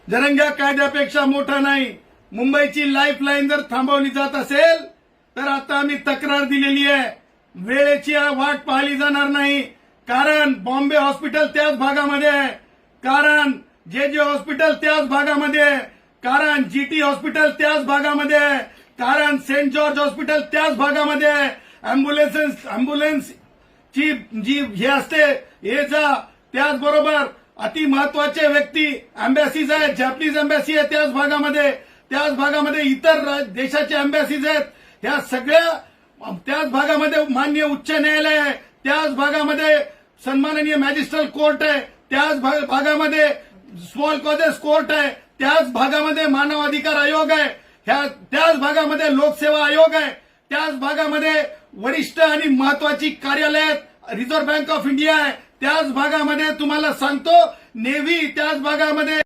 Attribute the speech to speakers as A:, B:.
A: जरंग्या कायद्यापेक्षा मोठा नाही. मुंबईची लाईफलाईन जर थांबवली जात असेल तर आता आम्ही तक्रार दिलेली आहे. वेळेची वाट पाहिली जाणार नाही. कारण बॉम्बे हॉस्पिटल त्याच भागामध्ये आहे, कारण जे हॉस्पिटल त्याच भागामध्ये आहे, कारण जीटी हॉस्पिटल त्याच भागामध्ये आहे, कारण सेंट जॉर्ज हॉस्पिटल त्याच भागामध्ये आहे. अँब्युलन्स ची जी हे असते हे जा त्याचबरोबर अति महत्वाचे व्यक्ती एम्बॅसीज आहेत, जॅपनीज एम्बॅसी आहे त्याच भागामध्ये इतर देशाच्या एम्बॅसीज आहेत. ह्या सगळ्या त्याच भागामध्ये माननीय उच्च न्यायालय आहे, त्याच भागामध्ये सन्माननीय मॅजिस्ट्रेट कोर्ट आहे, त्याच भागामध्ये स्मॉल कॉजेस कोर्ट आहे, त्याच भागामध्ये मानव अधिकार आयोग आहे, त्याच भागामध्ये लोकसेवा आयोग आहे, त्याच भागामध्ये वरिष्ठ आणि महत्वाची कार्यालयात रिझर्व्ह बँक ऑफ इंडिया आहे, त्याच भागामध्ये तुम्हाला सांगतो नेव्ही, त्याच भागामध्ये